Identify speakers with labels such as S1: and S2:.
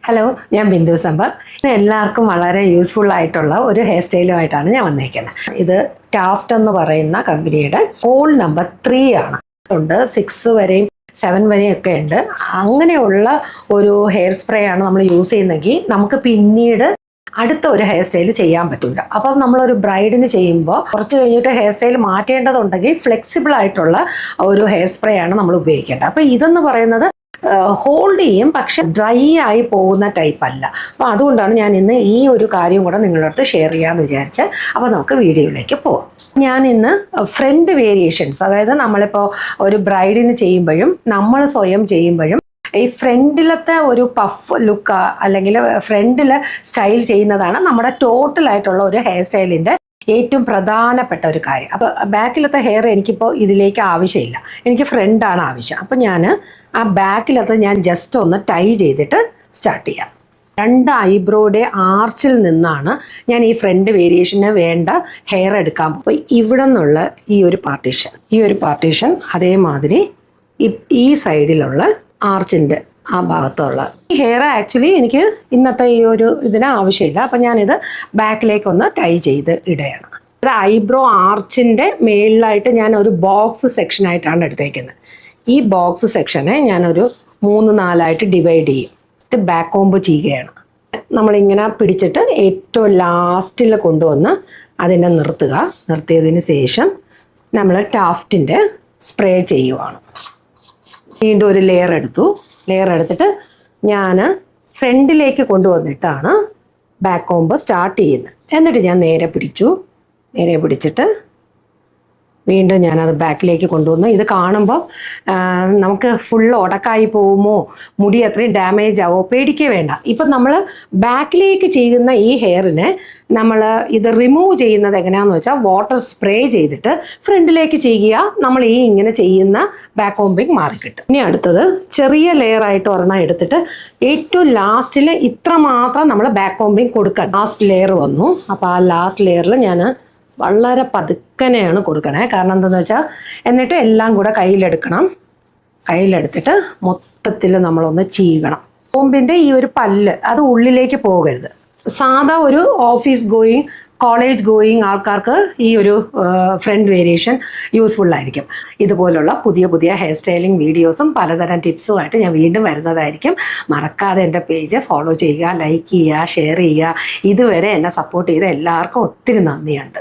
S1: Hello, ഞാൻ ബിന്ദു സമ്പത്ത്. ഇത് എല്ലാവർക്കും വളരെ യൂസ്ഫുൾ ആയിട്ടുള്ള ഒരു ഹെയർ സ്റ്റൈലുമായിട്ടാണ് ഞാൻ വന്നേക്കുന്നത്. ഇത് ടാഫ്റ്റ് എന്ന് പറയുന്ന കമ്പനിയുടെ കോൾ നമ്പർ 3 ആണ്. ഉണ്ട് 6 വരെയും 7 വരെയും ഒക്കെ ഉണ്ട്. അങ്ങനെയുള്ള ഒരു ഹെയർ സ്പ്രേ ആണ് നമ്മൾ യൂസ് ചെയ്യുന്നതെങ്കിൽ നമുക്ക് പിന്നീട് അടുത്ത ഒരു ഹെയർ സ്റ്റൈൽ ചെയ്യാൻ പറ്റില്ല. അപ്പം നമ്മളൊരു ബ്രൈഡിന് ചെയ്യുമ്പോൾ കുറച്ച് കഴിഞ്ഞിട്ട് ഹെയർ സ്റ്റൈൽ മാറ്റേണ്ടതുണ്ടെങ്കിൽ ഫ്ലെക്സിബിൾ ആയിട്ടുള്ള ഒരു ഹെയർ സ്പ്രേ ആണ് നമ്മൾ ഉപയോഗിക്കേണ്ടത്. അപ്പം ഇതെന്ന് പറയുന്നത് ഹോൾഡ് ചെയ്യും, പക്ഷെ ഡ്രൈ ആയി പോകുന്ന ടൈപ്പ് അല്ല. അപ്പോൾ അതുകൊണ്ടാണ് ഞാൻ ഇന്ന് ഈ ഒരു കാര്യം കൂടെ നിങ്ങളുടെ അടുത്ത് ഷെയർ ചെയ്യാമെന്ന് വിചാരിച്ച്. അപ്പോൾ നമുക്ക് വീഡിയോയിലേക്ക് പോവാം. ഞാൻ ഇന്ന് ഫ്രണ്ട് വേരിയേഷൻസ്, അതായത് നമ്മളിപ്പോൾ ഒരു ബ്രൈഡിന് ചെയ്യുമ്പോഴും നമ്മൾ സ്വയം ചെയ്യുമ്പോഴും ഈ ഫ്രണ്ടിലത്തെ ഒരു പഫ് ലുക്ക് അല്ലെങ്കിൽ ഫ്രണ്ടിൽ സ്റ്റൈൽ ചെയ്യുന്നതാണ് നമ്മുടെ ടോട്ടലായിട്ടുള്ള ഒരു ഹെയർ സ്റ്റൈലിൻ്റെ ഏറ്റവും പ്രധാനപ്പെട്ട ഒരു കാര്യം. അപ്പോൾ ബാക്കിലത്തെ ഹെയർ എനിക്കിപ്പോൾ ഇതിലേക്ക് ആവശ്യമില്ല, എനിക്ക് ഫ്രണ്ടാണ് ആവശ്യം. അപ്പോൾ ഞാൻ ആ ബാക്കിലത്തെ ഞാൻ ജസ്റ്റ് ഒന്ന് ടൈ ചെയ്തിട്ട് സ്റ്റാർട്ട് ചെയ്യാം. 2 ഐബ്രോയുടെ ആർച്ചിൽ നിന്നാണ് ഞാൻ ഈ ഫ്രണ്ട് വേരിയേഷന് വേണ്ട ഹെയർ എടുക്കാൻ. അപ്പോൾ ഇവിടെ നിന്നുള്ള ഈ ഒരു പാർട്ടീഷൻ അതേമാതിരി ഈ സൈഡിലുള്ള ആർച്ചിൻ്റെ ആ ഭാഗത്തുള്ള ഈ ഹെയർ ആക്ച്വലി എനിക്ക് ഇന്നത്തെ ഈ ഒരു ഇതിന് ആവശ്യമില്ല. അപ്പം ഞാനിത് ബാക്കിലേക്കൊന്ന് ടൈ ചെയ്ത് ഇടുകയാണ്. ഇത് ഐബ്രോ ആർച്ചിൻ്റെ മേളിലായിട്ട് ഞാൻ ഒരു ബോക്സ് സെക്ഷനായിട്ടാണ് എടുത്തേക്കുന്നത്. ഈ ബോക്സ് സെക്ഷനെ ഞാനൊരു 3-4 ആയിട്ട് ഡിവൈഡ് ചെയ്യും. ഇത് ബാക്ക് കോംബ് ചെയ്യുകയാണ്. നമ്മളിങ്ങനെ പിടിച്ചിട്ട് ഏറ്റവും ലാസ്റ്റിൽ കൊണ്ടുവന്ന് അതിനെ നിർത്തിയതിന് ശേഷം നമ്മൾ ടാഫ്റ്റിൻ്റെ സ്പ്രേ ചെയ്യുവാണ്. വീണ്ടും ഒരു ലെയർ എടുത്തിട്ട് ഞാൻ ഫ്രണ്ടിലേക്ക് കൊണ്ടുവന്നിട്ടാണ് ബാക്ക് കോംബ് സ്റ്റാർട്ട് ചെയ്യുന്നത്. എന്നിട്ട് ഞാൻ നേരെ പിടിച്ചിട്ട് വീണ്ടും ഞാനത് ബാക്കിലേക്ക് കൊണ്ടുവന്നു. ഇത് കാണുമ്പോൾ നമുക്ക് ഫുള്ള് ഉടക്കായി പോകുമോ, മുടി അത്രയും ഡാമേജ് ആവോ, പേടിക്കേ വേണ്ട. ഇപ്പം നമ്മൾ ബാക്കിലേക്ക് ചെയ്യുന്ന ഈ ഹെയറിനെ നമ്മൾ ഇത് റിമൂവ് ചെയ്യുന്നത് എങ്ങനെയാണെന്ന് വെച്ചാൽ വാട്ടർ സ്പ്രേ ചെയ്തിട്ട് ഫ്രണ്ടിലേക്ക് ചെയ്യുക. നമ്മൾ ഈ ഇങ്ങനെ ചെയ്യുന്ന ബാക്ക് കോംബിങ് മാറിക്കിട്ടും. ഇനി അടുത്തത് ചെറിയ ലെയറായിട്ട് ഒരെണ്ണം എടുത്തിട്ട് ഏറ്റവും ലാസ്റ്റിൽ ഇത്ര മാത്രം നമ്മൾ ബാക്ക് കോംബിങ് കൊടുക്കണം. ലാസ്റ്റ് ലെയർ വന്നു. അപ്പോൾ ആ ലാസ്റ്റ് ലെയറിൽ ഞാൻ വളരെ പതുക്കനെയാണ് കൊടുക്കണേ. കാരണം എന്താണെന്ന് വെച്ചാൽ എന്നിട്ട് എല്ലാം കൂടെ കയ്യിലെടുത്തിട്ട് മൊത്തത്തിൽ നമ്മളൊന്ന് ചീകണം. കോമ്പിൻ്റെ ഈ ഒരു പല്ല് അത് ഉള്ളിലേക്ക് പോകരുത്. സാധാ ഒരു ഓഫീസ് ഗോയിങ്, കോളേജ് ഗോയിങ് ആൾക്കാർക്ക് ഈ ഒരു ഫ്രണ്ട് വേരിയേഷൻ യൂസ്ഫുൾ ആയിരിക്കും. ഇതുപോലുള്ള പുതിയ ഹെയർ സ്റ്റൈലിംഗ് വീഡിയോസും പലതരം ടിപ്സുമായിട്ട് ഞാൻ വീണ്ടും വരുന്നതായിരിക്കും. മറക്കാതെ എൻ്റെ പേജ് ഫോളോ ചെയ്യുക, ലൈക്ക് ചെയ്യുക, ഷെയർ ചെയ്യുക. ഇതുവരെ എന്നെ സപ്പോർട്ട് ചെയ്ത എല്ലാവർക്കും ഒത്തിരി നന്ദിയുണ്ട്.